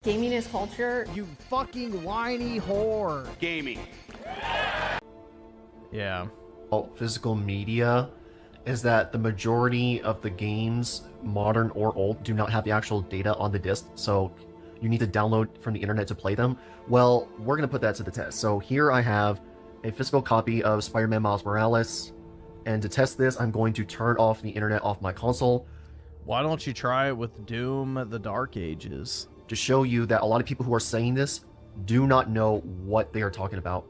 Gaming is culture. You fucking whiny whore. Gaming. Yeah. Physical media is that the majority of the games, modern or old, do not have the actual data on the disc, so you need to download from the internet to play them. Well, we're going to put that to the test. So here I have a physical copy of Spider-Man Miles Morales, and to test this, I'm going to turn off the internet off my console. Why don't you try it with Doom: The Dark Ages? To show you that a lot of people who are saying this do not know what they are talking about.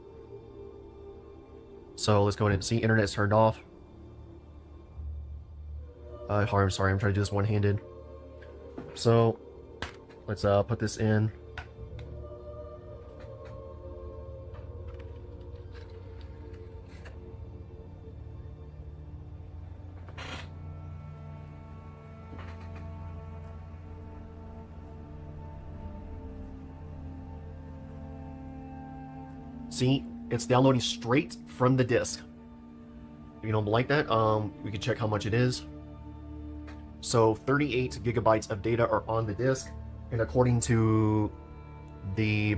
So let's go ahead and see internet's turned off. I'm sorry, I'm trying to do this one-handed. So let's put this in. See, it's downloading straight from the disk. If you don't like that, we can check how much it is. So 38 gigabytes of data are on the disk, and according to the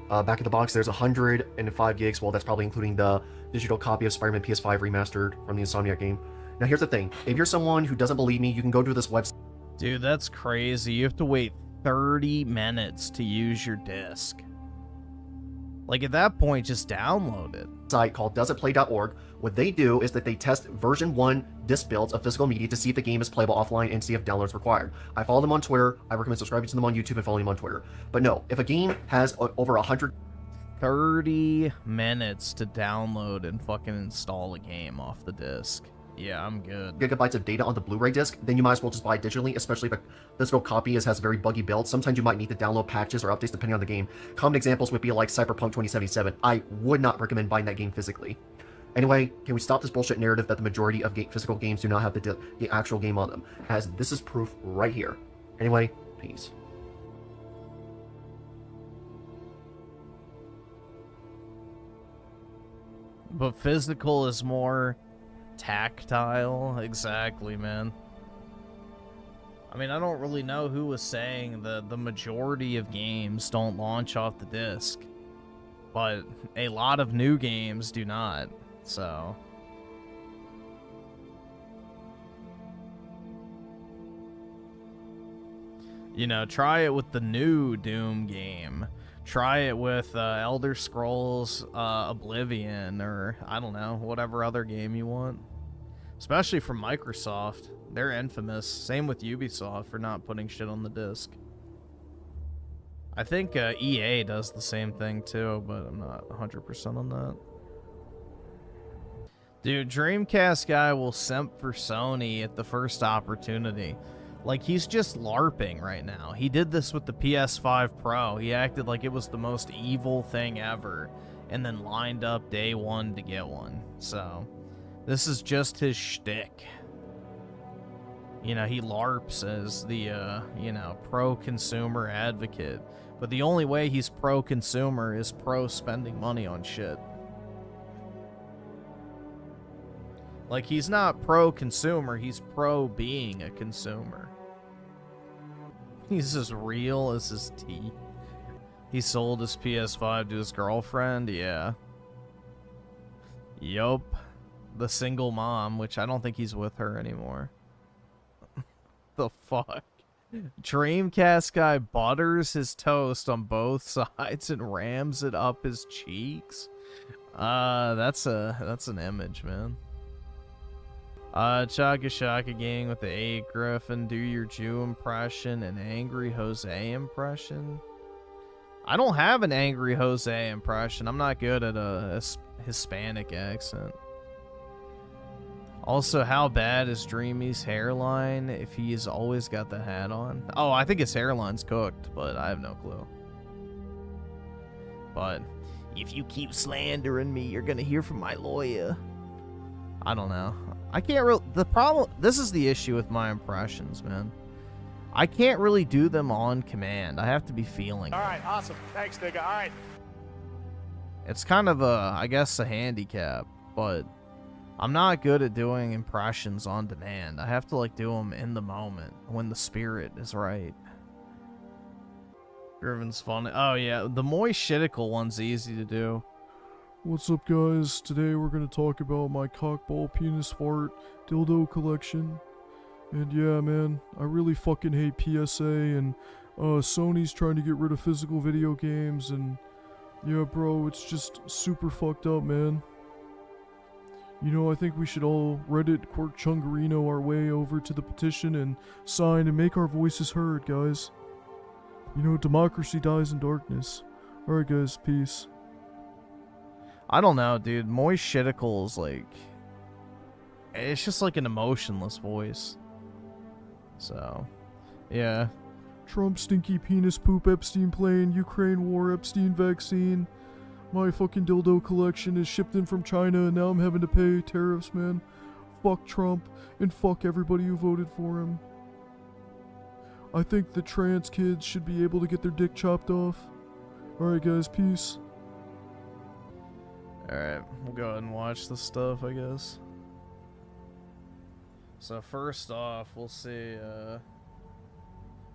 back of the box, there's 105 gigs. Well, that's probably including the digital copy of Spider-Man PS5 remastered from the Insomniac game. Now, here's the thing: if you're someone who doesn't believe me, you can go to this website. Dude, that's crazy. You have to wait 30 minutes to use your disc. Like, at that point, just download it. Site called doesitplay.org. What they do is that they test version 1 disc builds of physical media to see if the game is playable offline and see if downloads required. I follow them on Twitter. I recommend subscribing to them on YouTube and following them on Twitter. But no, if a game has over 100... 30 minutes to download and fucking install a game off the disc. Yeah, I'm good. gigabytes of data on the Blu-ray disc, then you might as well just buy it digitally, especially if a physical copy has very buggy builds. Sometimes you might need to download patches or updates depending on the game. Common examples would be like Cyberpunk 2077. I would not recommend buying that game physically. Anyway, can we stop this bullshit narrative that the majority of physical games do not have the actual game on them? As this is proof right here. Anyway, peace. But physical is more tactile. Exactly, man. I mean, I don't really know who was saying the majority of games don't launch off the disc, but a lot of new games do not, so... You know, try it with the new Doom game. Try it with Elder Scrolls Oblivion, or, I don't know, whatever other game you want. Especially from Microsoft. They're infamous. Same with Ubisoft for not putting shit on the disc. I think EA does the same thing too, but I'm not 100% on that. Dude, Dreamcast guy will simp for Sony at the first opportunity. Like, he's just LARPing right now. He did this with the PS5 Pro. He acted like it was the most evil thing ever, and then lined up day one to get one. So, this is just his shtick. You know, he LARPs as the, you know, pro-consumer advocate. But the only way he's pro-consumer is pro-spending money on shit. Like, he's not pro-consumer, he's pro-being a consumer. He's as real as his teeth. He sold his PS5 to his girlfriend, yeah. Yup. The single mom, which I don't think he's with her anymore. The fuck? Dreamcast guy butters his toast on both sides and rams it up his cheeks? That's an image, man. Chaka Shaka Gang with the A. Griffin, do your Jew impression and Angry Jose impression. I don't have an Angry Jose impression. I'm not good at a Hispanic accent. Also, how bad is Dreamy's hairline if he's always got the hat on? Oh, I think his hairline's cooked, but I have no clue. But if you keep slandering me, you're gonna hear from my lawyer. I don't know. I can't really... The problem... This is the issue with my impressions, man. I can't really do them on command. I have to be feeling. All right, awesome. Thanks, nigga. All right. It's kind of a, I guess, a handicap, but I'm not good at doing impressions on demand. I have to, like, do them in the moment when the spirit is right. Griffin's funny. Oh, yeah. The moist shitical one's easy to do. What's up, guys? Today we're gonna talk about my cockball penis fart dildo collection. And yeah, man, I really fucking hate PSA, and Sony's trying to get rid of physical video games, and yeah, bro, it's just super fucked up, man. You know, I think we should all Reddit Quirk Chungarino our way over to the petition and sign and make our voices heard, guys. You know, democracy dies in darkness. Alright, guys, peace. I don't know, dude. Moist shitical is like... It's just like an emotionless voice. So, yeah. Trump stinky penis poop Epstein plane, Ukraine war Epstein vaccine. My fucking dildo collection is shipped in from China and now I'm having to pay tariffs, man. Fuck Trump and fuck everybody who voted for him. I think the trans kids should be able to get their dick chopped off. Alright guys, peace. Alright, we'll go ahead and watch this stuff, I guess. So first off, we'll see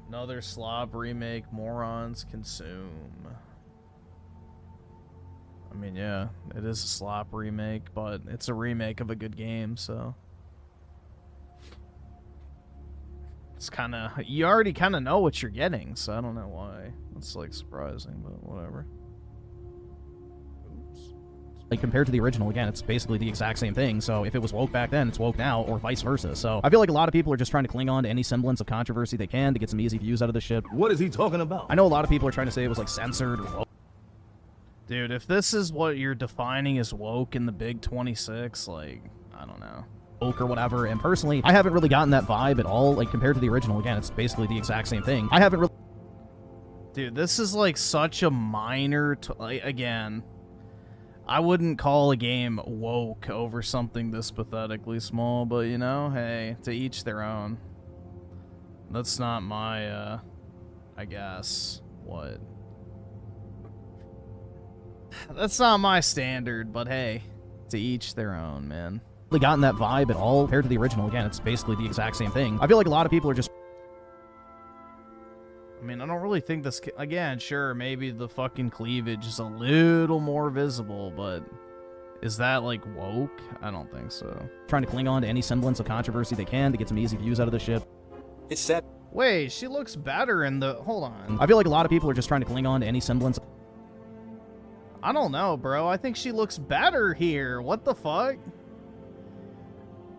another Slop remake morons consume. I mean, yeah, it is a Slop remake, but it's a remake of a good game, so it's kind of, you already kind of know what you're getting, so I don't know why it's like surprising, but whatever. Like, compared to the original, again, it's basically the exact same thing. So if it was woke back then, it's woke now, or vice versa. So I feel like a lot of people are just trying to cling on to any semblance of controversy they can to get some easy views out of this shit. What is he talking about? I know a lot of people are trying to say it was, like, censored or woke. Dude, if this is what you're defining as woke in the Big 26, like, I don't know. Woke or whatever, and personally, I haven't really gotten that vibe at all. Like, compared to the original, again, it's basically the exact same thing. I haven't really... Dude, this is, like, such a minor... like, again... I wouldn't call a game woke over something this pathetically small, but, you know, hey, to each their own. That's not my, I guess, what? That's not my standard, but hey, to each their own, man. Really gotten that vibe at all compared to the original. Again, it's basically the exact same thing. I feel like a lot of people are just... I mean, I don't really think this... Again, sure, maybe the fucking cleavage is a little more visible, but... Is that, like, woke? I don't think so. Trying to cling on to any semblance of controversy they can to get some easy views out of this shit. It's sad. Wait, she looks better in the... Hold on. I feel like a lot of people are just trying to cling on to any semblance... I don't know, bro. I think she looks better here. What the fuck?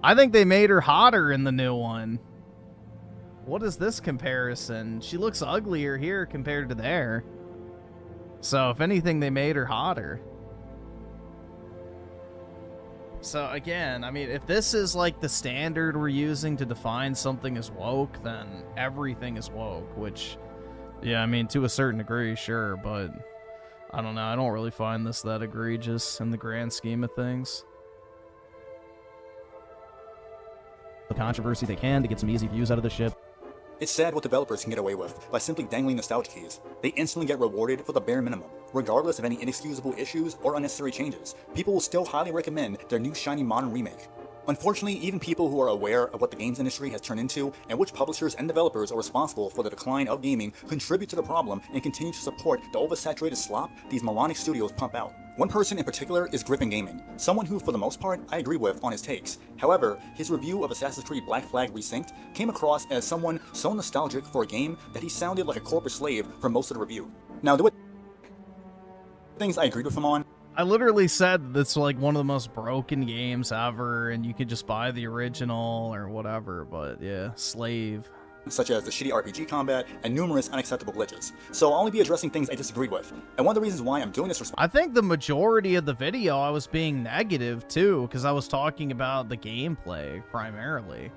I think they made her hotter in the new one. What is this comparison? She looks uglier here compared to there. So, if anything, they made her hotter. So, again, I mean, if this is, like, the standard we're using to define something as woke, then everything is woke, which, yeah, I mean, to a certain degree, sure, but I don't know. I don't really find this that egregious in the grand scheme of things. The controversy they can to get some easy views out of this shit. It's sad what developers can get away with by simply dangling nostalgia keys. They instantly get rewarded for the bare minimum. Regardless of any inexcusable issues or unnecessary changes, people will still highly recommend their new shiny modern remake. Unfortunately, even people who are aware of what the games industry has turned into and which publishers and developers are responsible for the decline of gaming contribute to the problem and continue to support the oversaturated slop these moronic studios pump out. One person in particular is Griffin Gaming, someone who for the most part I agree with on his takes. However, his review of Assassin's Creed Black Flag Resynced came across as someone so nostalgic for a game that he sounded like a corporate slave for most of the review. Now, there were things I agreed with him on. I literally said that's like one of the most broken games ever, and you could just buy the original or whatever, but yeah, slave. Such as the shitty RPG combat and numerous unacceptable glitches. So I'll only be addressing things I disagreed with. And one of the reasons why I'm doing this I think the majority of the video I was being negative too, because I was talking about the gameplay primarily.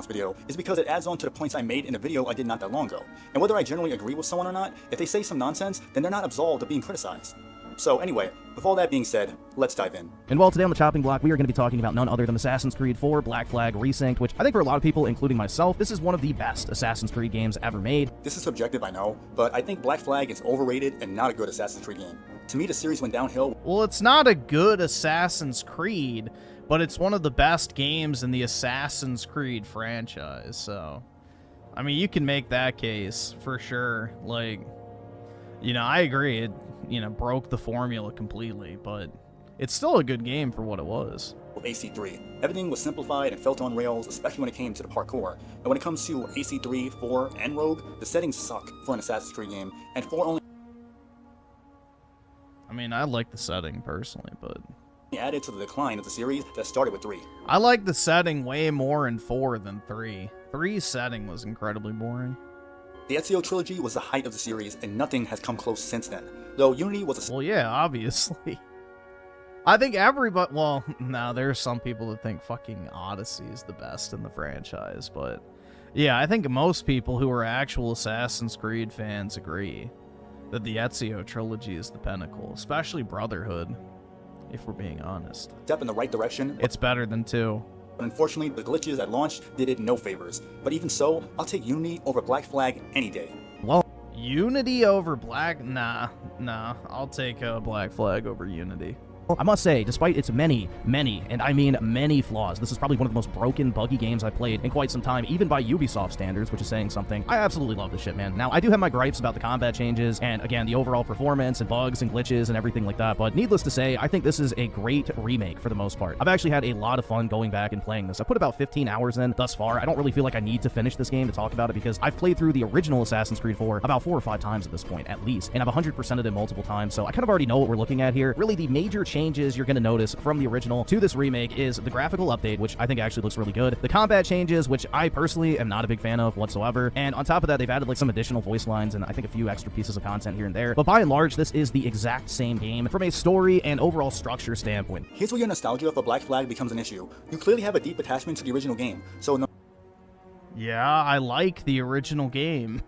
Video is because it adds on to the points I made in a video I did not that long ago. And whether I generally agree with someone or not, if they say some nonsense, then they're not absolved of being criticized. So anyway, with all that being said, let's dive in. And well, today on the chopping block, we are going to be talking about none other than Assassin's Creed 4 Black Flag Resynced, which I think for a lot of people, including myself, this is one of the best Assassin's Creed games ever made. This is subjective, I know, but I think Black Flag is overrated and not a good Assassin's Creed game. To me, the series went downhill. Well, it's not a good Assassin's Creed, but it's one of the best games in the Assassin's Creed franchise, so... I mean, you can make that case for sure. Like, I agree. It, broke the formula completely, but it's still a good game for what it was. With AC3, everything was simplified and felt on rails, especially when it came to the parkour. And when it comes to AC3, 4, and Rogue, the settings suck for an Assassin's Creed game, and 4 only I mean, I like the setting personally, but added to the decline of the series that started with 3. I like the setting way more in 4 than 3. 3's setting was incredibly boring. The Ezio trilogy was the height of the series, and nothing has come close since then. Though Unity was a Well, yeah, obviously. I think everybody, well, no, there's some people that think fucking Odyssey is the best in the franchise, but yeah, I think most people who are actual Assassin's Creed fans agree that the Ezio trilogy is the pinnacle, especially Brotherhood, if we're being honest. step in the right direction, It's better than 2. but unfortunately, the glitches at launch did it no favors. But even so, I'll take Unity over Black Flag any day. Well, Unity over Black? Nah, I'll take Black Flag over Unity. I must say, despite its many, and I mean many flaws, this is probably one of the most broken, buggy games I've played in quite some time, even by Ubisoft standards, which is saying something. I absolutely love this shit, man. Now, I do have my gripes about the combat changes, and again, the overall performance, and bugs, and glitches, and everything like that, but needless to say, I think this is a great remake for the most part. I've actually had a lot of fun going back and playing this. I put about 15 hours in thus far. I don't really feel like I need to finish this game to talk about it, because I've played through the original Assassin's Creed 4 about 4 or 5 times at this point, at least, and I've 100%ed it multiple times, so I kind of already know what we're looking at here. Really, the major changes you're going to notice from the original to this remake is the graphical update, which I think actually looks really good, the combat changes, which I personally am not a big fan of whatsoever, and on top of that, they've added like some additional voice lines and I think a few extra pieces of content here and there, but by and large, this is the exact same game from a story and overall structure standpoint. Here's where your nostalgia for Black Flag becomes an issue. You clearly have a deep attachment to the original game, so no Yeah, I like the original game.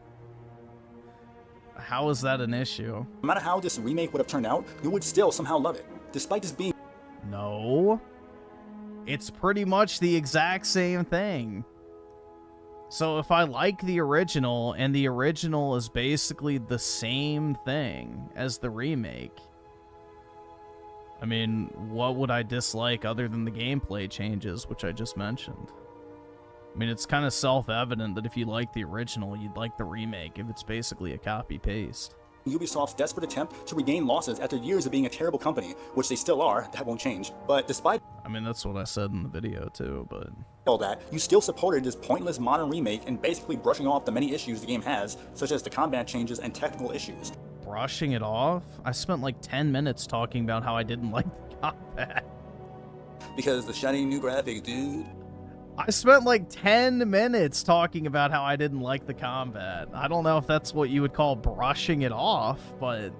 How is that an issue? matter how this remake would have turned out, you would still somehow love it. Despite this being No. It's pretty much the exact same thing. So if I like the original, and the original is basically the same thing as the remake, I mean, what would I dislike other than the gameplay changes, which I just mentioned? I mean, it's kind of self-evident that if you like the original, you'd like the remake if it's basically a copy-paste. Ubisoft's desperate attempt to regain losses after years of being a terrible company, which they still are, that won't change. But despite I mean, that's what I said in the video too, but all that, you still supported this pointless modern remake and basically brushing off the many issues the game has, such as the combat changes and technical issues. brushing it off? I spent like 10 minutes talking about how I didn't like the combat. Because the shiny new graphics, dude. I spent like 10 minutes talking about how I didn't like the combat. I don't know if that's what you would call brushing it off, but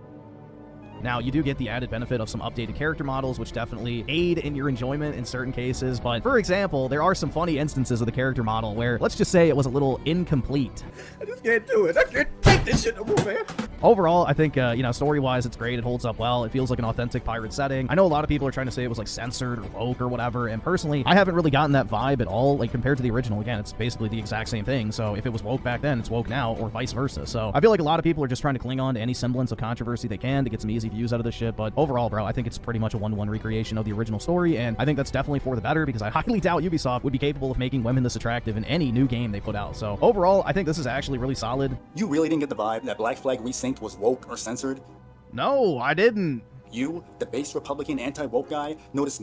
Now, you do get the added benefit of some updated character models, which definitely aid in your enjoyment in certain cases, but for example, there are some funny instances of the character model where, let's just say, it was a little incomplete. I just can't do it. I can't take this shit no more, man. Overall, I think, story-wise, it's great. It holds up well. It feels like an authentic pirate setting. I know a lot of people are trying to say it was, like, censored or woke or whatever, and personally, I haven't really gotten that vibe at all, like, compared to the original. Again, it's basically the exact same thing, so if it was woke back then, it's woke now, or vice versa. So I feel like a lot of people are just trying to cling on to any semblance of controversy they can to get some easy views out of this shit, but overall, bro, I think it's pretty much a one-to-one recreation of the original story, and I think that's definitely for the better, because I highly doubt Ubisoft would be capable of making women this attractive in any new game they put out. So overall, I think this is actually really solid. You really didn't get the vibe that Black Flag Resynced was woke or censored? no, I didn't. You, the base Republican anti-woke guy, noticed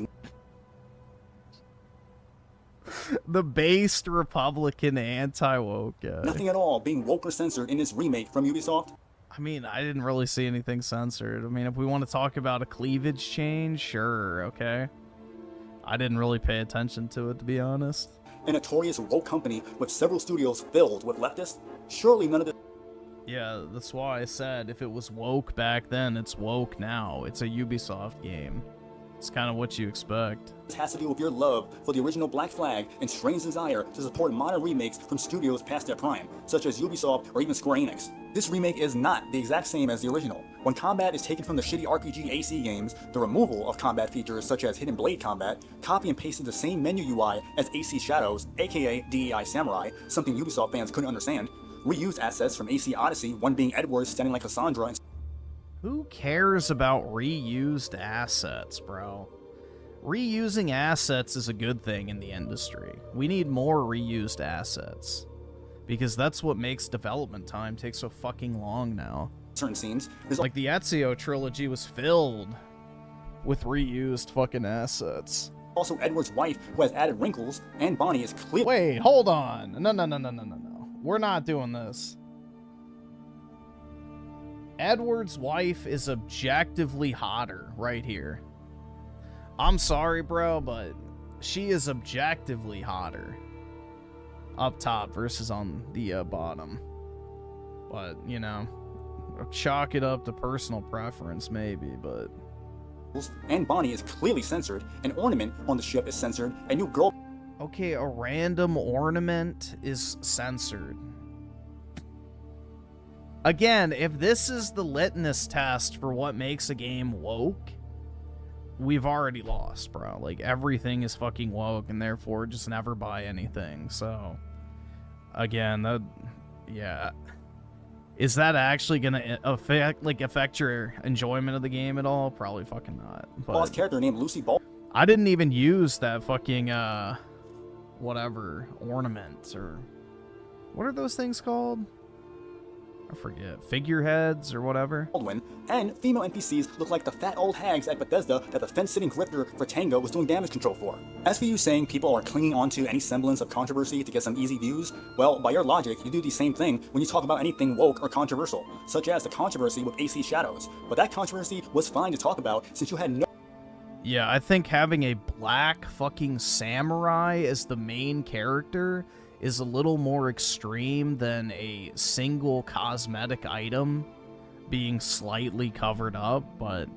The based Republican anti-woke guy. nothing at all being woke or censored in this remake from Ubisoft? I mean, I didn't really see anything censored. I mean, if we want to talk about a cleavage change, sure, okay. I didn't really pay attention to it, to be honest. A notorious woke company with several studios filled with leftists? Surely none of this Yeah, that's why I said if it was woke back then, it's woke now. It's a Ubisoft game. It's kind of what you expect. has to do with your love for the original Black Flag and strange desire to support modern remakes from studios past their prime, such as Ubisoft or even Square Enix. This remake is not the exact same as the original. When combat is taken from the shitty RPG AC games, the removal of combat features such as Hidden Blade combat, copy and pasted the same menu UI as AC Shadows, aka DEI Samurai, something Ubisoft fans couldn't understand, reused assets from AC Odyssey, one being Edward standing like Cassandra and Who cares about reused assets, bro? Reusing assets is a good thing in the industry. We need more reused assets. Because that's what makes development time take so fucking long now. certain scenes. There's Like, the Ezio trilogy was filled with reused fucking assets. also Edward's wife, who has added wrinkles, and Bonnie is clearly Wait, hold on. No. We're not doing this. Edward's wife is objectively hotter right here. I'm sorry, bro, but she is objectively hotter up top versus on the bottom. But, you know, chalk it up to personal preference, maybe, but... and Bonnie is clearly censored. An ornament on the ship is censored. A new girl Okay, a random ornament is censored. Again, if this is the litmus test for what makes a game woke, we've already lost, bro. Like, everything is fucking woke, and therefore just never buy anything. So, again, that, yeah. Is that actually gonna affect your enjoyment of the game at all? Probably fucking not. boss But character named Lucy Ball I didn't even use that fucking, whatever, ornament, or... What are those things called? I forget. Figureheads or whatever? Baldwin, and female NPCs look like the fat old hags at Bethesda that the fence-sitting grifter for Tango was doing damage control for. As for you saying people are clinging onto any semblance of controversy to get some easy views, well, by your logic, you do the same thing when you talk about anything woke or controversial, such as the controversy with AC Shadows. But that controversy was fine to talk about since you had no Yeah, I think having a black fucking samurai as the main character is a little more extreme than a single cosmetic item being slightly covered up, but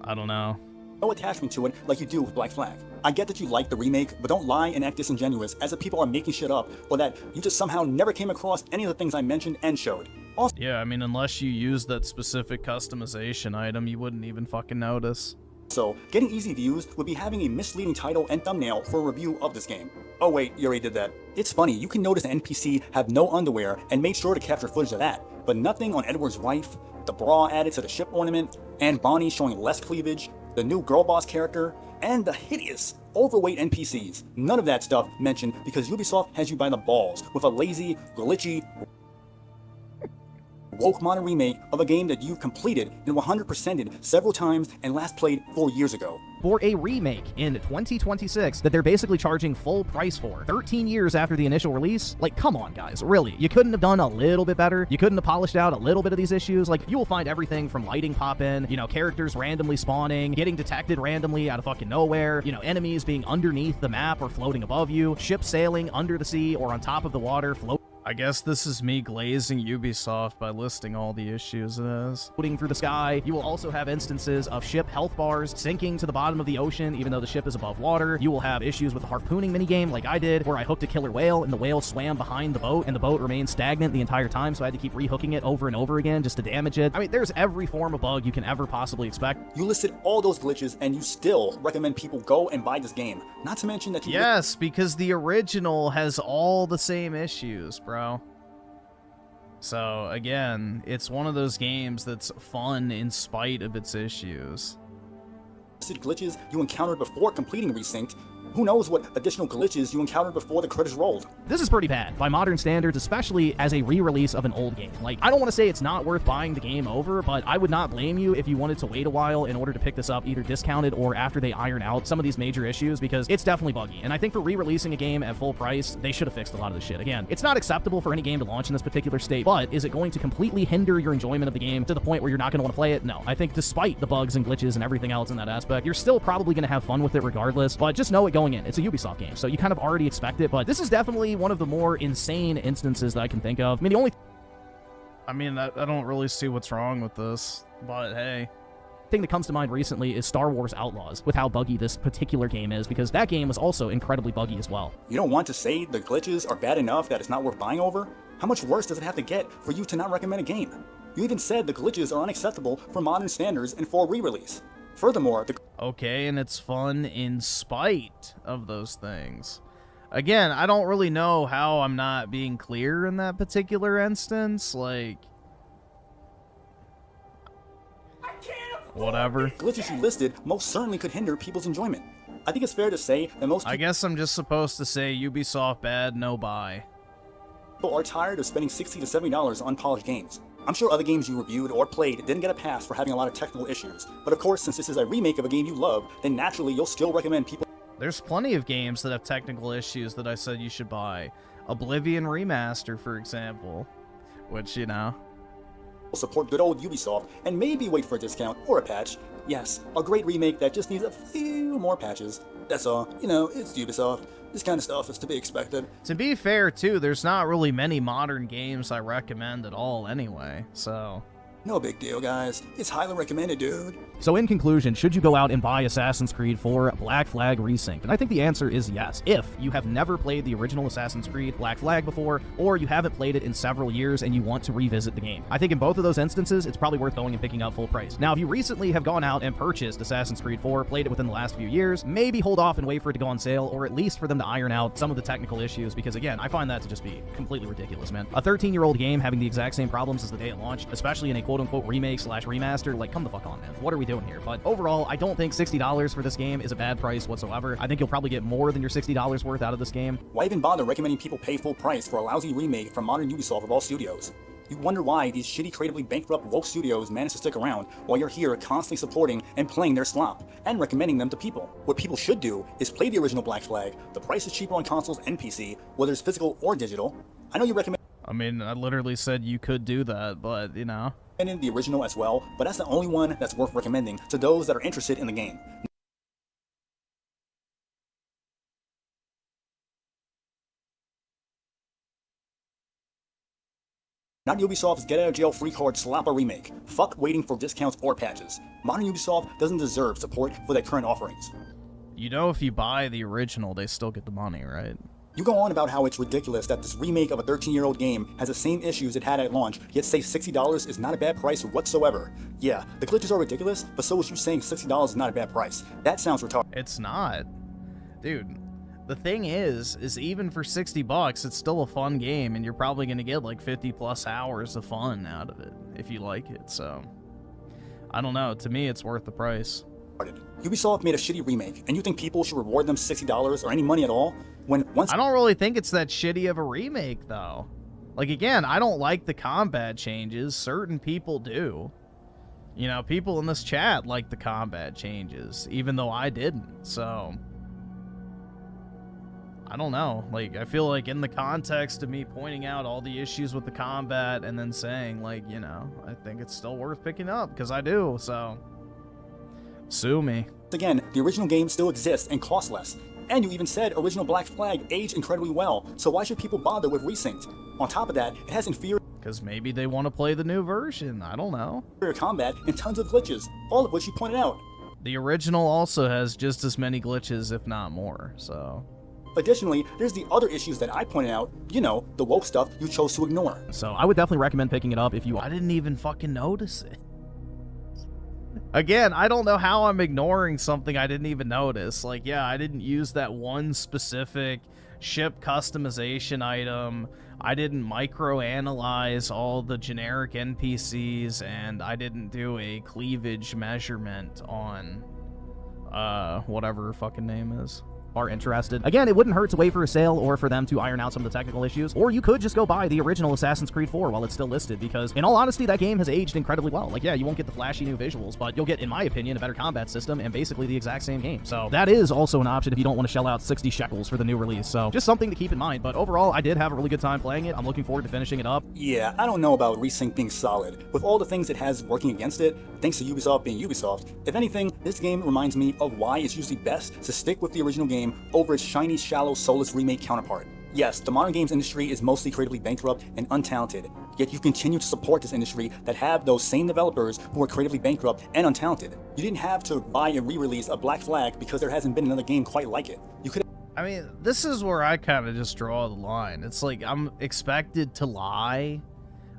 I don't know. attachment to it like you do with Black Flag. I get that you like the remake, but don't lie and act disingenuous as if people are making shit up, or that you just somehow never came across any of the things I mentioned and showed. Also, Yeah, I mean, unless you use that specific customization item, you wouldn't even fucking notice. getting easy views would be having a misleading title and thumbnail for a review of this game. Oh wait, you already did that. It's funny, you can notice an NPC have no underwear and made sure to capture footage of that, but nothing on Edward's wife, the bra added to the ship ornament, and Bonnie showing less cleavage, the new girl boss character, and the hideous, overweight NPCs. None of that stuff mentioned because Ubisoft has you by the balls with a lazy, glitchy, woke modern remake of a game that you've completed and 100%ed several times and last played 4 years ago. For a remake in 2026 that they're basically charging full price for 13 years after the initial release. Like, come on, guys, really? You couldn't have done a little bit better? You couldn't have polished out a little bit of these issues? Like, you will find everything from lighting pop in, you know, characters randomly spawning, getting detected randomly out of fucking nowhere, you know, enemies being underneath the map or floating above you, ships sailing under the sea or on top of the water, I guess this is me glazing Ubisoft by listing all the issues it has. floating through the sky. You will also have instances of ship health bars sinking to the bottom of the ocean even though the ship is above water. You will have issues with the harpooning minigame like I did, where I hooked a killer whale and the whale swam behind the boat and the boat remained stagnant the entire time, so I had to keep rehooking it over and over again just to damage it. I mean, there's every form of bug you can ever possibly expect. You listed all those glitches and you still recommend people go and buy this game. Not to mention that you Yes, because the original has all the same issues, bro. So, again, it's one of those games that's fun in spite of its issues. listed glitches you encountered before completing Resynced. Who knows what additional glitches you encountered before the credits rolled. This is pretty bad by modern standards, especially as a re-release of an old game. Like, I don't want to say it's not worth buying the game over, but I would not blame you if you wanted to wait a while in order to pick this up, either discounted or after they iron out some of these major issues, because it's definitely buggy. And I think for re-releasing a game at full price, they should have fixed a lot of this shit. Again, it's not acceptable for any game to launch in this particular state, but is it going to completely hinder your enjoyment of the game to the point where you're not going to want to play it? No. I think despite the bugs and glitches and everything else in that aspect, you're still probably going to have fun with it regardless, but just know it going in. It's a Ubisoft game, so you kind of already expect it, but this is definitely one of the more insane instances that I can think of. I mean, the only I mean, I don't really see what's wrong with this, but hey. thing that comes to mind recently is Star Wars Outlaws, with how buggy this particular game is, because that game was also incredibly buggy as well. You don't want to say the glitches are bad enough that it's not worth buying over? How much worse does it have to get for you to not recommend a game? You even said the glitches are unacceptable for modern standards and for re-release. Furthermore, Okay, and it's fun in spite of those things. Again, I don't really know how I'm not being clear in that particular instance. Like, whatever. glitches you listed most certainly could hinder people's enjoyment. I think it's fair to say that most I guess I'm just supposed to say Ubisoft bad, no buy. People are tired of spending $60 to $70 on polished games. I'm sure other games you reviewed or played didn't get a pass for having a lot of technical issues, but of course, since this is a remake of a game you love, then naturally you'll still recommend people There's plenty of games that have technical issues that I said you should buy. Oblivion Remaster, for example. Which, you know. support good old Ubisoft and maybe wait for a discount or a patch. Yes, a great remake that just needs a few more patches. That's all. You know, it's Ubisoft. This kind of stuff is to be expected. To be fair, too, there's not really many modern games I recommend at all anyway, so... No big deal, guys. It's highly recommended, dude. So in conclusion, should you go out and buy Assassin's Creed 4 Black Flag Resynced? And I think the answer is yes. If you have never played the original Assassin's Creed Black Flag before, or you haven't played it in several years and you want to revisit the game. I think in both of those instances, it's probably worth going and picking up full price. Now, if you recently have gone out and purchased Assassin's Creed 4, played it within the last few years, maybe hold off and wait for it to go on sale, or at least for them to iron out some of the technical issues, because again, I find that to just be completely ridiculous, man. A 13-year-old game having the exact same problems as the day it launched, especially in a quote-unquote remake / remaster, like, come the fuck on, man. What are we doing here? But overall, I don't think $60 for this game is a bad price whatsoever. I think you'll probably get more than your $60 worth out of this game. Why even bother recommending people pay full price for a lousy remake from modern Ubisoft of all studios? You wonder why these shitty creatively bankrupt woke studios manage to stick around while you're here constantly supporting and playing their slop and recommending them to people. What people should do is play the original Black Flag. The price is cheaper on consoles and PC, whether it's physical or digital. I know you recommend I mean, I literally said you could do that, but, you know. the original as well, but that's the only one that's worth recommending to those that are interested in the game. Not Ubisoft's get-out-of-jail-free card Slop remake. Fuck waiting for discounts or patches. Modern Ubisoft doesn't deserve support for their current offerings. You know, if you buy the original, they still get the money, right? You go on about how it's ridiculous that this remake of a 13-year-old game has the same issues it had at launch, yet say $60 is not a bad price whatsoever. Yeah, the glitches are ridiculous, but so is you saying $60 is not a bad price. That sounds retarded. It's not. Dude, the thing is even for $60, it's still a fun game, and you're probably going to get like 50 plus hours of fun out of it, if you like it, so... I don't know, to me it's worth the price. Ubisoft made a shitty remake, and you think people should reward them $60 or any money at all? I don't really think it's that shitty of a remake, though. Like, again, I don't like the combat changes. Certain people do. You know, people in this chat like the combat changes, even though I didn't, so... I don't know. Like, I feel like in the context of me pointing out all the issues with the combat and then saying, like, you know, I think it's still worth picking up, because I do, so... Sue me. Again, the original game still exists and costs less. And you even said original Black Flag aged incredibly well, so why should people bother with Resynced? On top of that, it has inferior Because maybe they want to play the new version. I don't know. combat and tons of glitches, all of which you pointed out. The original also has just as many glitches, if not more, so... Additionally, there's the other issues that I pointed out, you know, the woke stuff you chose to ignore. So I would definitely recommend picking it up if you... I didn't even fucking notice it. Again, I don't know how I'm ignoring something I didn't even notice. Like, yeah, I didn't use that one specific ship customization item. I didn't micro-analyze all the generic NPCs, and I didn't do a cleavage measurement on, whatever her fucking name is. Are interested. Again, it wouldn't hurt to wait for a sale or for them to iron out some of the technical issues, or you could just go buy the original Assassin's Creed 4 while it's still listed, because in all honesty, that game has aged incredibly well. Like, yeah, you won't get the flashy new visuals, but you'll get, in my opinion, a better combat system and basically the exact same game. So that is also an option if you don't want to shell out 60 shekels for the new release. So just something to keep in mind, but overall, I did have a really good time playing it. I'm looking forward to finishing it up. Yeah, I don't know about Resync being solid. With all the things it has working against it, thanks to Ubisoft being Ubisoft, if anything, this game reminds me of why it's usually best to stick with the original game over its shiny, shallow, soulless remake counterpart. Yes, the modern games industry is mostly creatively bankrupt and untalented, yet you continue to support this industry that have those same developers who are creatively bankrupt and untalented. You didn't have to buy and re-release a Black Flag because there hasn't been another game quite like it. You could I mean, this is where I kind of just draw the line. It's like, I'm expected to lie.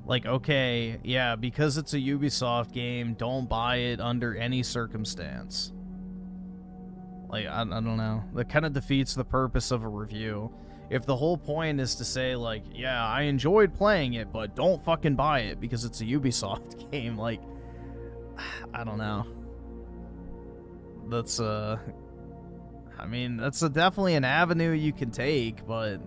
Like, okay, yeah, because it's a Ubisoft game, don't buy it under any circumstance. Like, I don't know. That kind of defeats the purpose of a review. If the whole point is to say, like, yeah, I enjoyed playing it, but don't fucking buy it because it's a Ubisoft game, like, I don't know. That's, I mean, that's definitely an avenue you can take, but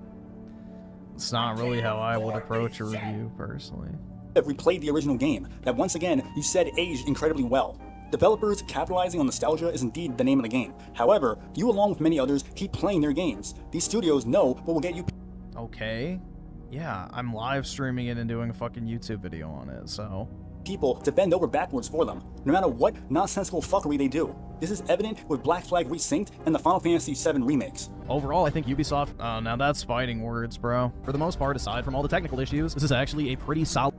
It's not really how I would approach a review, personally. Have replayed the original game, that once again you said aged incredibly well. Developers capitalizing on nostalgia is indeed the name of the game. However, you along with many others keep playing their games. These studios know what will get you Okay. Yeah, I'm live streaming it and doing a fucking YouTube video on it, so... people to bend over backwards for them, no matter what nonsensical fuckery they do. This is evident with Black Flag Resynced and the Final Fantasy VII remakes. Overall, I think Ubisoft, Oh, now that's fighting words, bro. for the most part, aside from all the technical issues, this is actually a pretty solid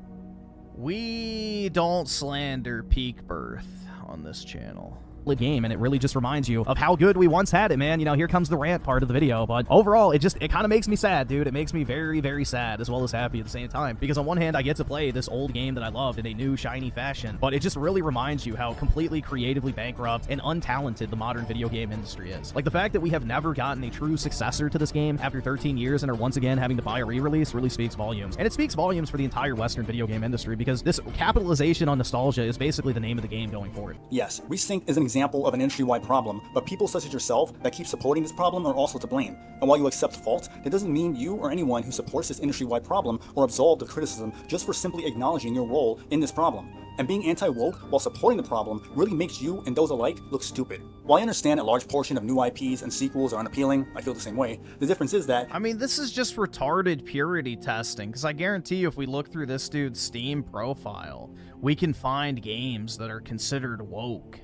We don't slander Peak Birth on this channel. game, and it really just reminds you of how good we once had it, man. You know, here comes the rant part of the video, but overall, it kind of makes me sad, dude. It makes me very, very sad, as well as happy at the same time, because on one hand, I get to play this old game that I loved in a new, shiny fashion, but it just really reminds you how completely creatively bankrupt and untalented the modern video game industry is. Like, the fact that we have never gotten a true successor to this game after 13 years and are once again having to buy a re-release really speaks volumes. And it speaks volumes for the entire Western video game industry, because this capitalization on nostalgia is basically the name of the game going forward. Yes, Resynced is an example of an industry-wide problem, but people such as yourself that keep supporting this problem are also to blame. And while you accept fault, that doesn't mean you or anyone who supports this industry-wide problem are absolved of criticism just for simply acknowledging your role in this problem. And being anti-woke while supporting the problem really makes you and those alike look stupid. While I understand a large portion of new IPs and sequels are unappealing, I feel the same way, the difference is that I mean, this is just retarded purity testing, because I guarantee you if we look through this dude's Steam profile, we can find games that are considered woke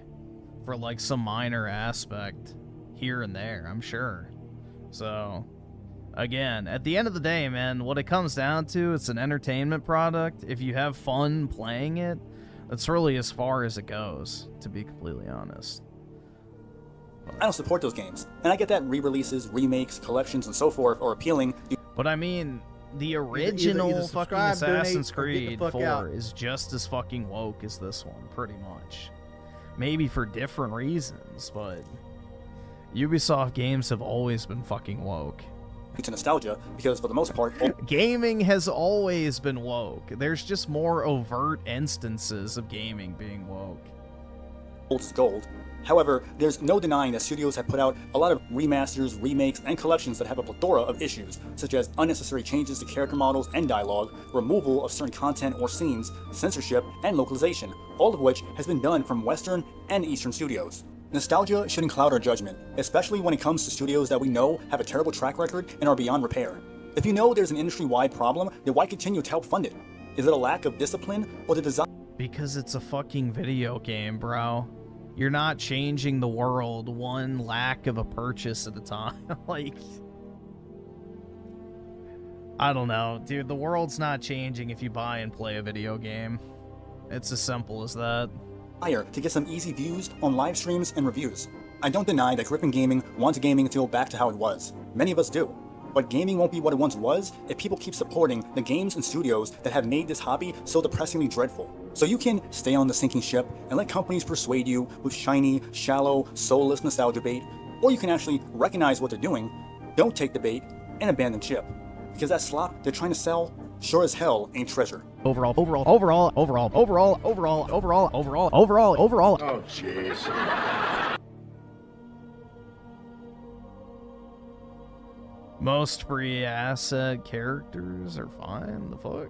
for like some minor aspect here and there, I'm sure. So, again, at the end of the day, man, what it comes down to, it's an entertainment product. If you have fun playing it, that's really as far as it goes, to be completely honest. I don't support those games. And I get that re-releases, remakes, collections, and so forth are appealing. But I mean, the original either fucking subscribe, donate, Assassin's or get the Creed fuck 4 out. is just as fucking woke as this one, pretty much. Maybe for different reasons, but Ubisoft games have always been fucking woke. To nostalgia, because for the most part, Gaming has always been woke. There's just more overt instances of gaming being woke. old is gold. However, there's no denying that studios have put out a lot of remasters, remakes, and collections that have a plethora of issues, such as unnecessary changes to character models and dialogue, removal of certain content or scenes, censorship, and localization, all of which has been done from Western and Eastern studios. Nostalgia shouldn't cloud our judgment, especially when it comes to studios that we know have a terrible track record and are beyond repair. If you know there's an industry-wide problem, then why continue to help fund it? Is it a lack of discipline or the desire? Because it's a fucking video game, bro. You're not changing the world one lack of a purchase at a time. Like, I don't know, dude. The world's not changing if you buy and play a video game. It's as simple as that. To get some easy views on live streams and reviews. I don't deny that Griffin Gaming wants gaming to go back to how it was. Many of us do. But gaming won't be what it once was if people keep supporting the games and studios that have made this hobby so depressingly dreadful. So you can stay on the sinking ship and let companies persuade you with shiny, shallow, soulless nostalgia bait, or you can actually recognize what they're doing, don't take the bait, and abandon ship. Because that slop they're trying to sell sure as hell ain't treasure. Overall. Oh, jeez. Most free asset characters are fine. The fuck?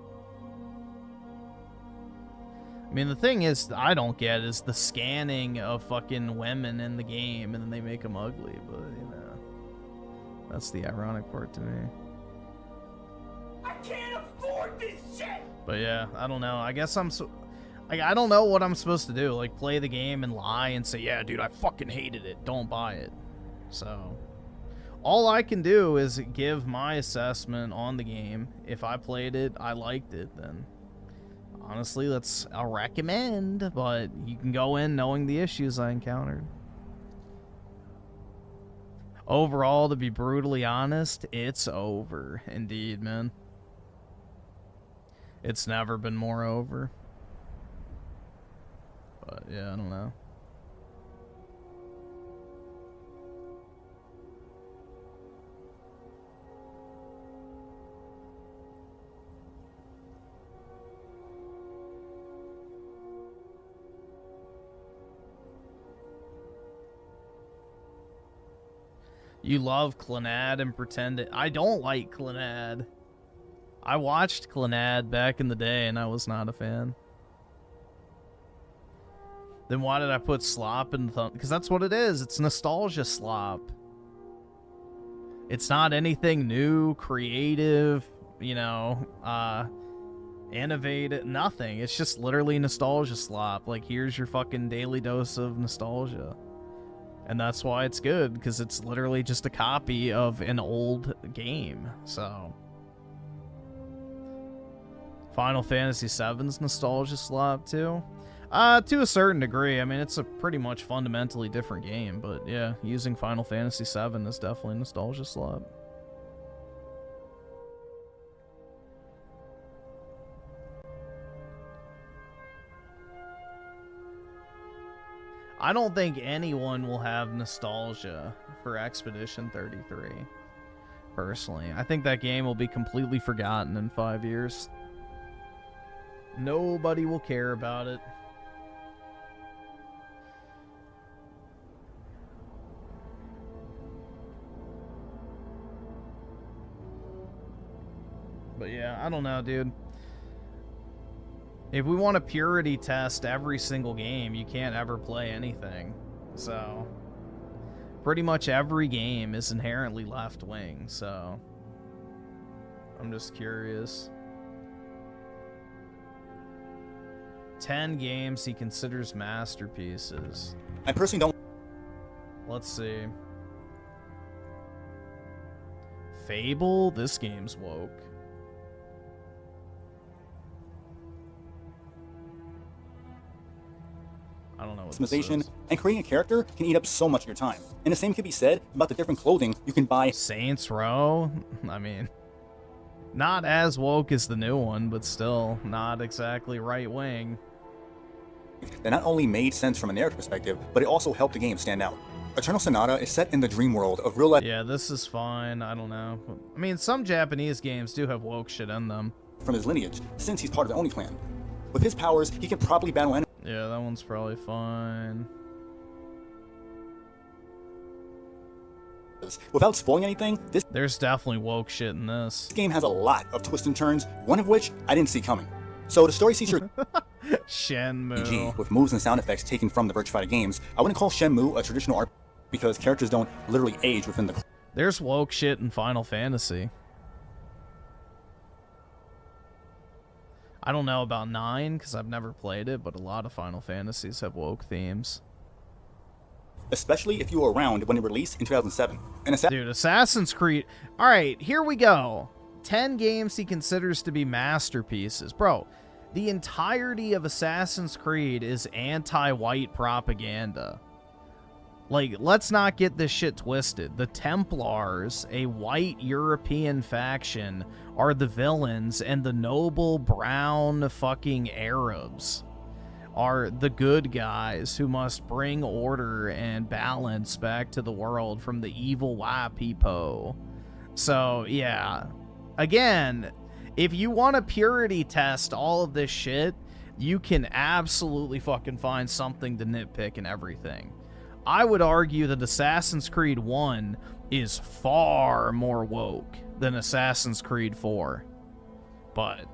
I mean, the thing is, I don't get is the scanning of fucking women in the game and then they make them ugly, but, you know, that's the ironic part to me. I can't afford this shit! But yeah, I don't know. I guess I don't know what I'm supposed to do. Like, play the game and lie and say, yeah, dude, I fucking hated it. Don't buy it. So, all I can do is give my assessment on the game. If I played it, I liked it, then honestly, I'll recommend, but you can go in knowing the issues I encountered. Overall, to be brutally honest, it's over. Indeed, man. It's never been more over. But yeah, I don't know. You love Clannad and pretend it. I don't like Clannad. I watched Clannad back in the day, and I was not a fan. Then why did I put Slop in the... Because that's what it is. It's nostalgia slop. It's not anything new, creative, you know, innovative, nothing. It's just literally nostalgia slop. Like, here's your fucking daily dose of nostalgia. And that's why it's good, because it's literally just a copy of an old game. So... Final Fantasy VII's nostalgia slop too? To a certain degree. I mean, it's a pretty much fundamentally different game, but yeah, using Final Fantasy VII is definitely nostalgia slop. I don't think anyone will have nostalgia for Expedition 33, personally. I think that game will be completely forgotten in 5 years. Nobody will care about it. But yeah, I don't know, dude. If we want to purity test every single game, you can't ever play anything. So, pretty much every game is inherently left-wing, so... I'm just curious. 10 games he considers masterpieces. I personally don't. Let's see. Fable? This game's woke. I don't know what this Customization is. and creating a character can eat up so much of your time. And the same can be said about the different clothing you can buy. Saints Row? I mean, not as woke as the new one, but still not exactly right-wing. That not only made sense from a narrative perspective, but it also helped the game stand out. Eternal Sonata is set in the dream world of real life Yeah, this is fine. I don't know. I mean, some Japanese games do have woke shit in them. from his lineage, since he's part of the Oni clan. With his powers, he can probably battle enemies. Yeah, that one's probably fine. Without spoiling anything, this There's definitely woke shit in this. game has a lot of twists and turns, one of which I didn't see coming. So the story sees your Shenmue. RPG with moves and sound effects taken from the Virtua Fighter games. I wouldn't call Shenmue a traditional RPG because characters don't literally age within the... There's woke shit in Final Fantasy. I don't know about 9 because I've never played it, but a lot of Final Fantasies have woke themes. Especially if you were around when it released in 2007. And Dude, Assassin's Creed. Alright, here we go. 10 games he considers to be masterpieces. Bro, the entirety of Assassin's Creed is anti-white propaganda. Like, let's not get this shit twisted. The Templars, a white European faction, are the villains, and the noble brown fucking Arabs are the good guys who must bring order and balance back to the world from the evil white people. So, yeah. Again, if you want to purity test all of this shit, you can absolutely fucking find something to nitpick in everything. I would argue that Assassin's Creed 1 is far more woke than Assassin's Creed 4. But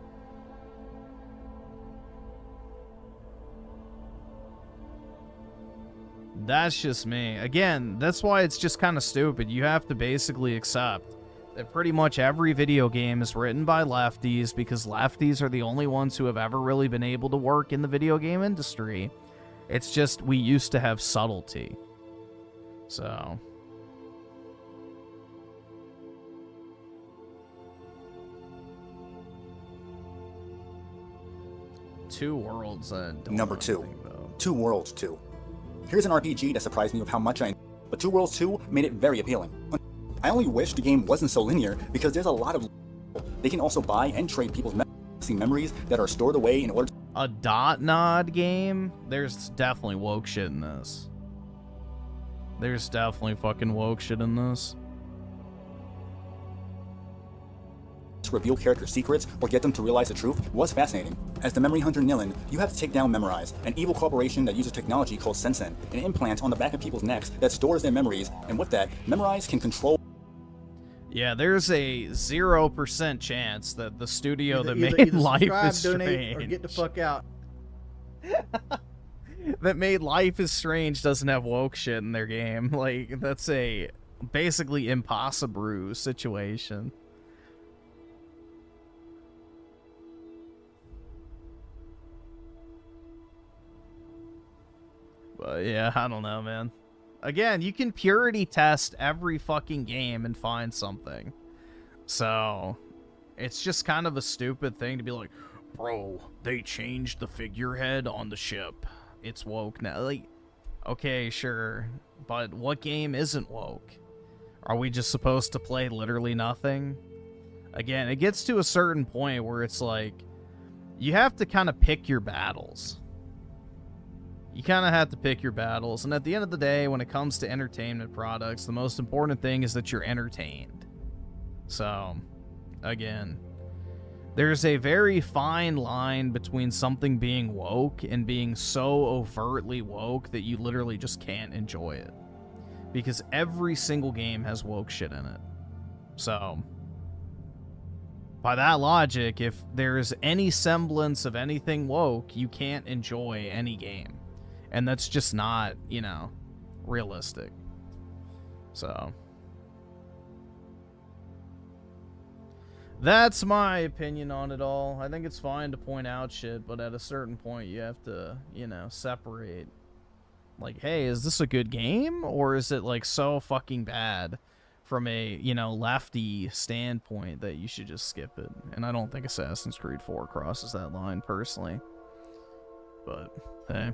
that's just me. Again, that's why it's just kind of stupid. You have to basically accept that pretty much every video game is written by lefties because lefties are the only ones who have ever really been able to work in the video game industry. It's just we used to have subtlety. So... Two Worlds. Number 2. Two Worlds 2. Here's an RPG that surprised me with how much but Two Worlds 2 made it very appealing. I only wish the game wasn't so linear because there's a lot of... They can also buy and trade people's memories that are stored away in order to... A dot nod game? There's definitely woke shit in this. There's definitely fucking woke shit in this. reveal character secrets or get them to realize the truth was fascinating. As the memory hunter Nilin, you have to take down Memorize, an evil corporation that uses technology called Sensen, an implant on the back of people's necks that stores their memories, and with that, Memorize can control... Yeah, there's a 0% chance that the studio that Either made Life subscribe, is donate, Strange or get the fuck out. that made Life is Strange doesn't have woke shit in their game. Like, that's a basically impossible situation. But yeah, I don't know, man. Again, you can purity test every fucking game and find something. So, it's just kind of a stupid thing to be like, bro, they changed the figurehead on the ship. It's woke now. Like, okay, sure. But what game isn't woke? Are we just supposed to play literally nothing? Again, it gets to a certain point where it's like, you have to kind of pick your battles. You kind of have to pick your battles. And at the end of the day, when it comes to entertainment products, the most important thing is that you're entertained. So, again, there's a very fine line between something being woke and being so overtly woke that you literally just can't enjoy it. Because every single game has woke shit in it. So, by that logic, if there's any semblance of anything woke, you can't enjoy any game. And that's just not, you know, realistic. So, that's my opinion on it all. I think it's fine to point out shit, but at a certain point you have to, you know, separate. Like, hey, is this a good game? Or is it, like, so fucking bad from a, you know, lefty standpoint that you should just skip it? And I don't think Assassin's Creed 4 crosses that line, personally. But, hey.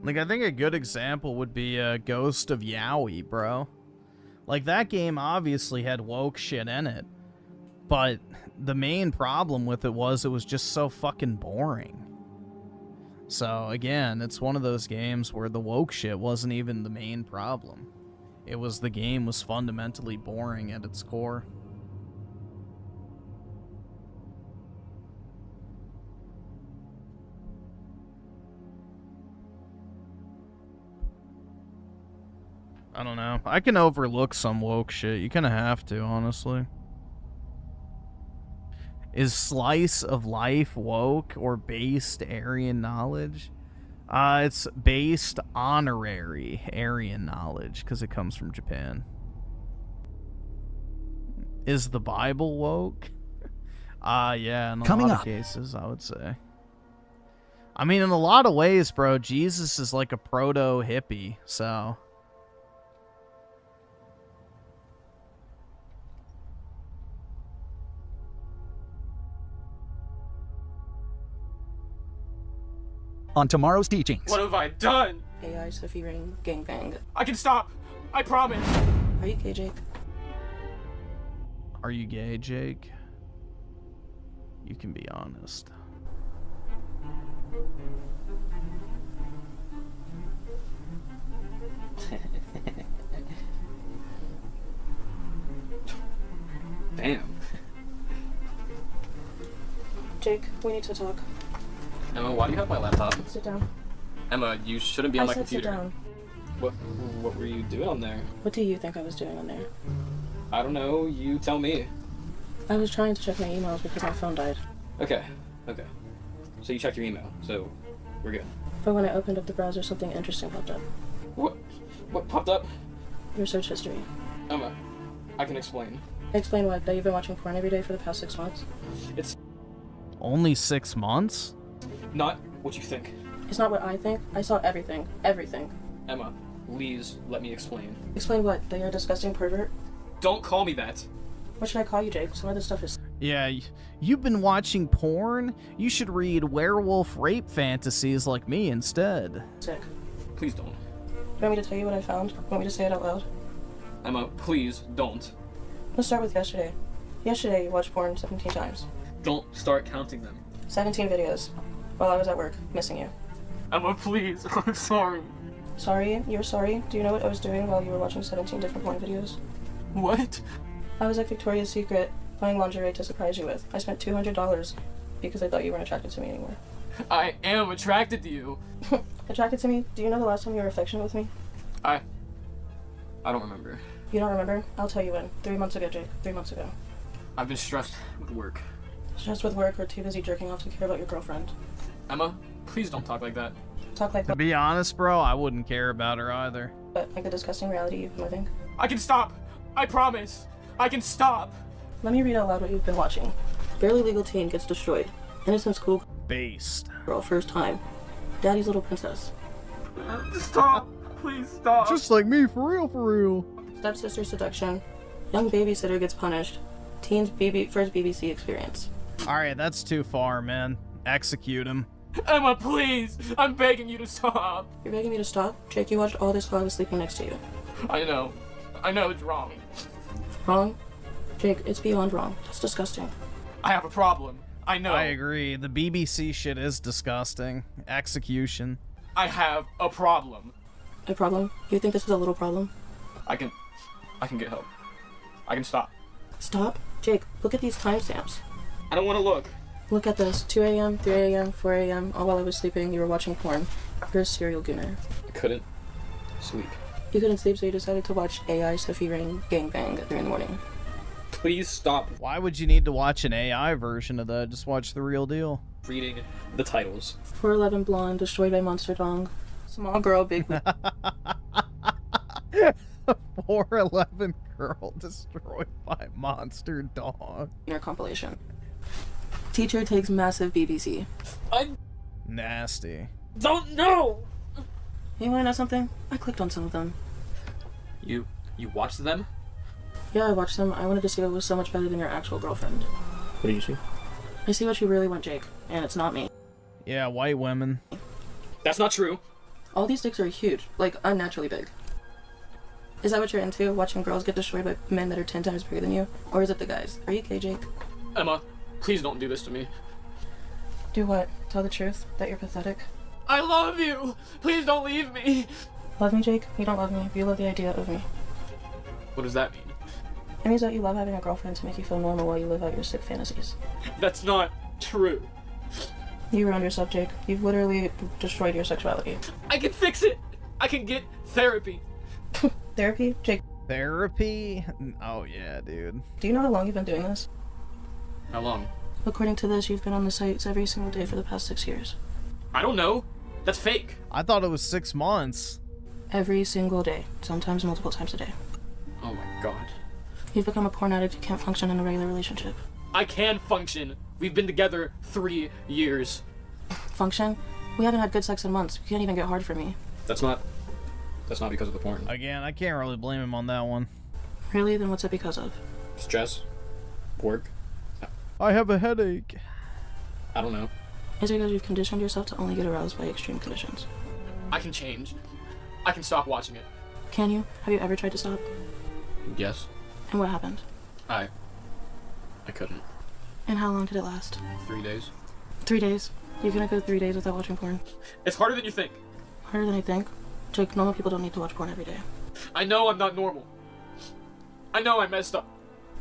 Like, I think a good example would be Ghost of Yowie, bro. Like, that game obviously had woke shit in it. But the main problem with it was just so fucking boring. So, again, it's one of those games where the woke shit wasn't even the main problem. It was the game was fundamentally boring at its core. I don't know. I can overlook some woke shit. You kind of have to, honestly. Is slice of life woke or based Aryan knowledge? It's based honorary Aryan knowledge because it comes from Japan. Is the Bible woke? Yeah, in a lot of cases, I would say. I mean, in a lot of ways, bro, Jesus is like a proto-hippie, so... On tomorrow's teachings. What have I done? AI Sophie Ring gangbang. I can stop. I promise. Are you gay, Jake? Are you gay, Jake? You can be honest. Damn. Jake, we need to talk. Emma, why do you have my laptop? Sit down. Emma, you shouldn't be on my computer. Sit down. What were you doing on there? What do you think I was doing on there? I don't know. You tell me. I was trying to check my emails because my phone died. Okay. So you checked your email, so we're good. But when I opened up the browser, something interesting popped up. What popped up? Your search history. Emma, I can explain. Explain what? That you've been watching porn every day for the past 6 months? It's only 6 months? Not what you think. It's not what I think. I saw everything. Everything. Emma, please let me explain. Explain what? That you're a disgusting pervert? Don't call me that. What should I call you, Jake? Some of this stuff is... Yeah, you've been watching porn? You should read werewolf rape fantasies like me instead. sick. Please don't. You want me to tell you what I found? Want me to say it out loud? Emma, please don't. Let's start with yesterday. Yesterday, you watched porn 17 times. Don't start counting them. 17 videos. While I was at work, missing you. Emma, please. I'm sorry. Sorry? You're sorry? Do you know what I was doing while you were watching 17 different porn videos? What? I was at Victoria's Secret, buying lingerie to surprise you with. I spent $200 because I thought you weren't attracted to me anymore. I am attracted to you. Attracted to me? Do you know the last time you were affectionate with me? I don't remember. You don't remember? I'll tell you when. 3 months ago, Jake. 3 months ago. I've been stressed with work. Stressed with work or too busy jerking off to care about your girlfriend. Emma, please don't talk like that. Talk like To be honest, bro, I wouldn't care about her either. but like the disgusting reality you've been living. I can stop. I promise. I can stop. Let me read out loud what you've been watching. Barely legal teen gets destroyed. Innocent school Based. girl first time. Daddy's little princess. Stop. Please stop. Just like me, for real, for real. Stepsister seduction. Young babysitter gets punished. Teen's first BBC experience. Alright, that's too far, man. Execute him. Emma, please. I'm begging you to stop. You're begging me to stop? Jake, you watched all this while I was sleeping next to you. I know. I know it's wrong. Wrong? Jake, it's beyond wrong. That's disgusting. I have a problem. I know. I agree. The BBC shit is disgusting. Execution. I have a problem. A problem? You think this is a little problem? I can get help. I can stop. Stop? Jake, look at these timestamps. I don't want to look. Look at this. 2 a.m., 3 a.m., 4 a.m. All while I was sleeping, you were watching porn. You're a serial gooner. I couldn't sleep. You couldn't sleep, so you decided to watch AI Sophie Rain gangbang at 3 in the morning. Please stop Why would you need to watch an AI version of that? Just watch the real deal. reading the titles. 4'11 blonde, destroyed by monster dong. Small girl, big 4'11 girl destroyed by monster dog. wiener compilation. Teacher takes massive BBC. I Nasty. don't know. You wanna know something? I clicked on some of them. You watched them? Yeah, I watched them. I wanted to see what was so much better than your actual girlfriend. What do you see? I see what you really want, Jake, and it's not me. Yeah, white women. That's not true. All these dicks are huge, like unnaturally big. Is that what you're into? Watching girls get destroyed by men that are 10 times bigger than you? Or is it the guys? Are you okay, Jake? Emma, please don't do this to me. Do what? Tell the truth? That you're pathetic? I love you. Please don't leave me. Love me, Jake? You don't love me. You love the idea of me. What does that mean? It means that you love having a girlfriend to make you feel normal while you live out your sick fantasies. That's not true. You ruined yourself, Jake. You've literally destroyed your sexuality. I can fix it. I can get therapy. Therapy? Jake, Therapy? Oh yeah, dude. do you know how long you've been doing this? How long? According to this, you've been on the sites every single day for the past 6 years. I don't know. That's fake. I thought it was 6 months. Every single day. Sometimes multiple times a day. Oh my god. You've become a porn addict. You can't function in a regular relationship. I can function. We've been together 3 years. Function? We haven't had good sex in months. You can't even get hard for me. That's not because of the porn. Again, I can't really blame him on that one. Really? Then what's it because of? Stress? Work? I have a headache. I don't know. Is it because you've conditioned yourself to only get aroused by extreme conditions? I can change. I can stop watching it. Can you? Have you ever tried to stop? Yes. And what happened? I couldn't. And how long did it last? 3 days. 3 days? You couldn't go 3 days without watching porn? It's harder than you think. Harder than I think? Jake, normal people don't need to watch porn every day. I know I'm not normal. I know I messed up.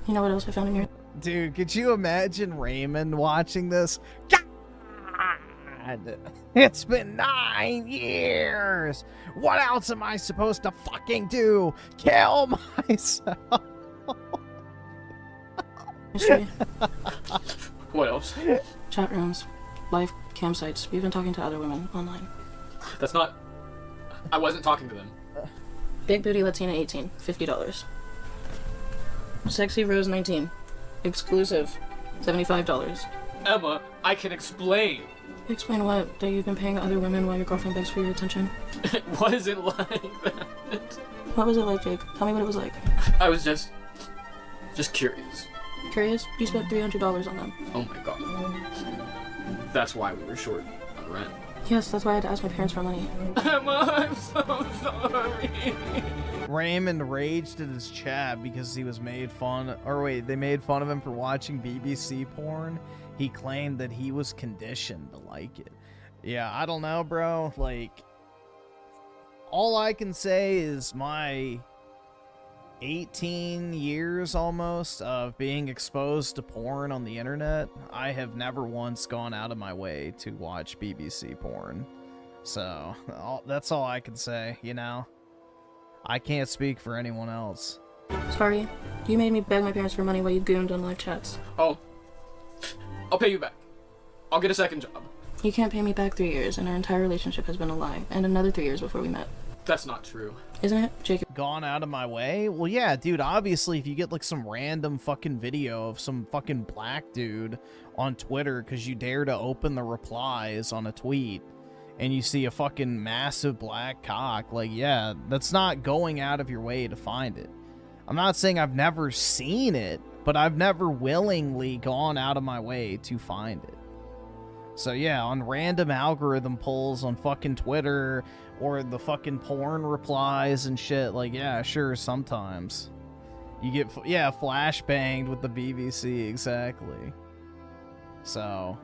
You know what else I found in your... Dude, could you imagine Raymond watching this? God! It's been 9 years! What else am I supposed to fucking do? Kill myself! history? What else? Chat rooms. Live campsites. We've been talking to other women online. That's not... I wasn't talking to them. Big Booty Latina 18. $50. Sexy Rose 19. Exclusive. $75. Emma, I can explain. Explain what? That you've been paying other women while your girlfriend begs for your attention? It wasn't like that. What was it like, Jake? Tell me what it was like. I was just curious. Curious? You spent $300 on them. Oh my god. That's why we were short on rent. Yes, that's why I had to ask my parents for money. Emma, I'm so sorry. Raymond raged at his chat because he was made fun, or wait, they made fun of him for watching BBC porn. He claimed that he was conditioned to like it. Yeah, I don't know, bro. Like, all I can say is my 18 years almost of being exposed to porn on the internet, I have never once gone out of my way to watch BBC porn. So, that's all I can say, you know? I can't speak for anyone else. Sorry, you made me beg my parents for money while you gooned on live chats. Oh, I'll pay you back. I'll get a second job. You can't pay me back 3 years, and our entire relationship has been a lie, and another 3 years before we met. That's not true. Isn't it, Jacob? Gone out of my way? Well, yeah, dude, obviously, if you get, like, some random fucking video of some fucking black dude on Twitter because you dare to open the replies on a tweet, and you see a fucking massive black cock, like, yeah, that's not going out of your way to find it. I'm not saying I've never seen it, but I've never willingly gone out of my way to find it. So yeah, on random algorithm polls on fucking Twitter or the fucking porn replies and shit, like, yeah, sure, sometimes. You get, yeah, flashbanged with the BBC, exactly. So,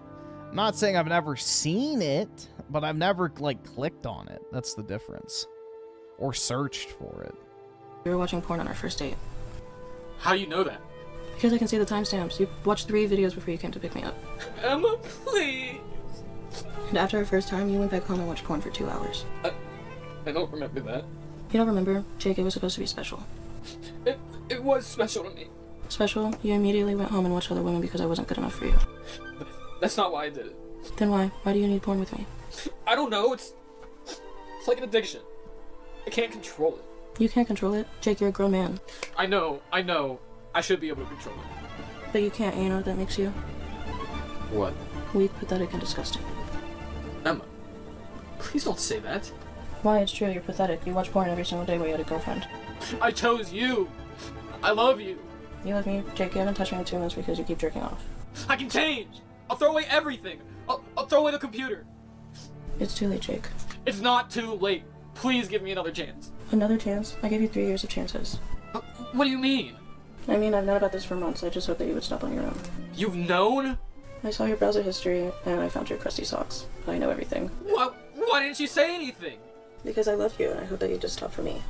I'm not saying I've never seen it, but I've never, like, clicked on it. That's the difference. Or searched for it. We were watching porn on our first date. How do you know that? Because I can see the timestamps. You watched 3 videos before you came to pick me up. Emma, please. And after our first time, you went back home and watched porn for 2 hours. I don't remember that. You don't remember? Jake, it was supposed to be special. It was special to me. Special? You immediately went home and watched other women because I wasn't good enough for you. That's not why I did it. Then why? Why do you need porn with me? I don't know. It's like an addiction. I can't control it. You can't control it. Jake, you're a grown man. I know. I should be able to control it. But you can't, and you know what that makes you? What? Weak, pathetic, and disgusting. Emma, please don't say that. Why? It's true, you're pathetic. You watch porn every single day while you had a girlfriend. I chose you. I love you. You love me? Jake, you haven't touched me in 2 months because you keep jerking off. I can change. I'll throw away everything. I'll throw away the computer. It's too late, Jake. It's not too late. Please give me another chance. Another chance? I gave you 3 years of chances. What do you mean? I mean, I've known about this for months. I just hope that you would stop on your own. You've known? I saw your browser history, and I found your crusty socks. I know everything. Why didn't you say anything? Because I love you, and I hope that you just stop for me.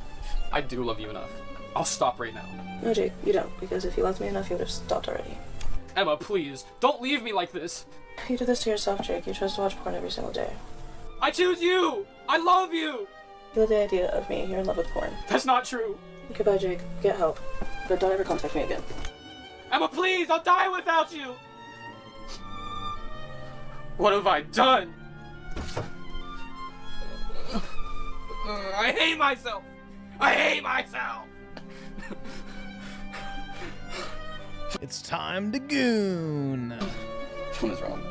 I do love you enough. I'll stop right now. No, Jake, you don't, because if you loved me enough, you would have stopped already. Emma, please, don't leave me like this. You did this to yourself, Jake. You chose to watch porn every single day. I choose you! I love you! You love the idea of me. You're in love with porn. That's not true. Goodbye, Jake. Get help. But don't ever contact me again. Emma, please, I'll die without you! What have I done? I hate myself! I hate myself! It's time to goon. What is wrong?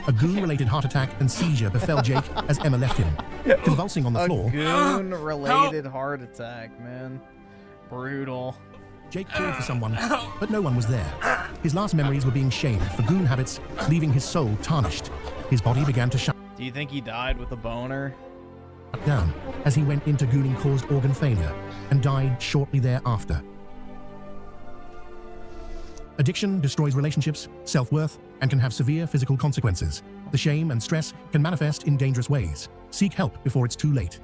A goon-related heart attack and seizure befell Jake as Emma left him. Convulsing on the floor, A goon-related heart attack, man. Brutal. Jake called for someone, but no one was there. His last memories were being shamed for goon habits, leaving his soul tarnished. His body began to shut Do you think he died with a boner? down as he went into gooning-caused organ failure and died shortly thereafter. Addiction destroys relationships, self-worth, and can have severe physical consequences. The shame and stress can manifest in dangerous ways. Seek help before it's too late.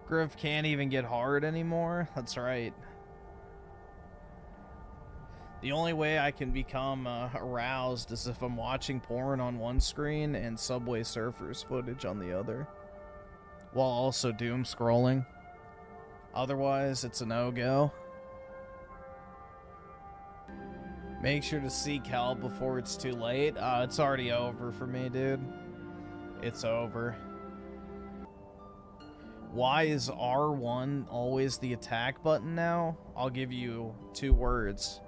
Griff can't even get hard anymore? That's right. The only way I can become aroused is if I'm watching porn on one screen and Subway Surfers footage on the other, while also doom scrolling. Otherwise, it's a no-go. Make sure to seek help before it's too late. It's already over for me, dude. It's over. Why is R1 always the attack button now? I'll give you 2 words.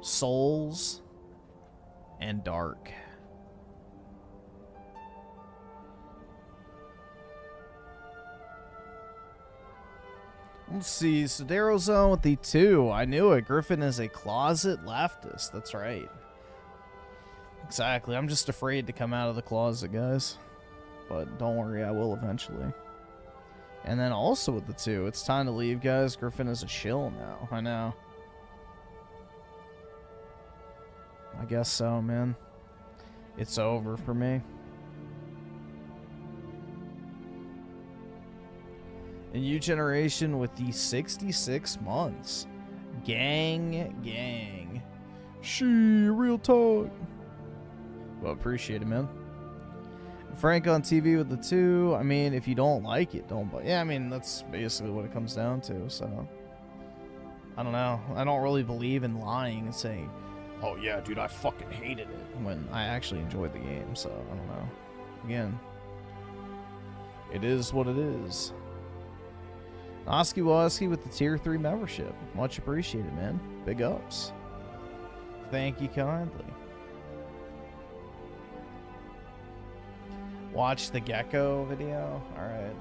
Souls and dark. Let's see, Sodero Zone with the 2. I knew it. Griffin is a closet leftist. That's right. Exactly. I'm just afraid to come out of the closet, guys. But don't worry, I will eventually. And then also with the 2, it's time to leave, guys. Griffin is a shill now. I know. I guess so, man. It's over for me. A new generation with the 66 months. Gang. She, real talk. Well, appreciate it, man. Frank on TV with the 2. I mean, if you don't like it, don't buy. Yeah, I mean, that's basically what it comes down to, so. I don't know. I don't really believe in lying and saying, oh yeah, dude, I fucking hated it, when I actually enjoyed the game, so I don't know. Again, it is what it is. Oski Woski with the tier 3 membership. Much appreciated, man. Big ups. Thank you kindly. Watch the gecko video? Alright.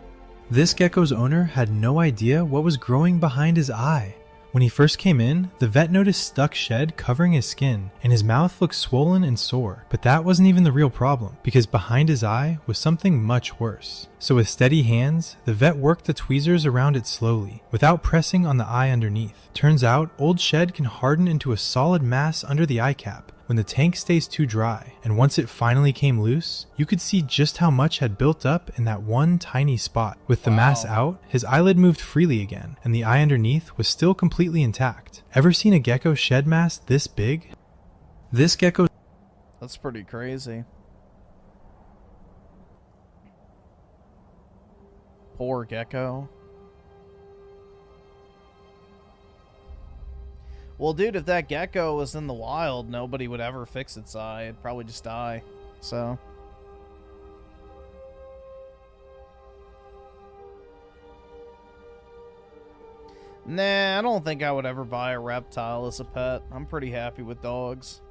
This gecko's owner had no idea what was growing behind his eye. When he first came in, the vet noticed stuck shed covering his skin, and his mouth looked swollen and sore. But that wasn't even the real problem, because behind his eye was something much worse. So with steady hands, the vet worked the tweezers around it slowly, without pressing on the eye underneath. Turns out, old shed can harden into a solid mass under the eye cap when the tank stays too dry, and once it finally came loose, you could see just how much had built up in that one tiny spot. With the mass out, his eyelid moved freely again, and the eye underneath was still completely intact. Ever seen a gecko shed mass this big? This gecko... That's pretty crazy. Poor gecko. Well, dude, if that gecko was in the wild, nobody would ever fix its eye. It'd probably just die. So. Nah, I don't think I would ever buy a reptile as a pet. I'm pretty happy with dogs.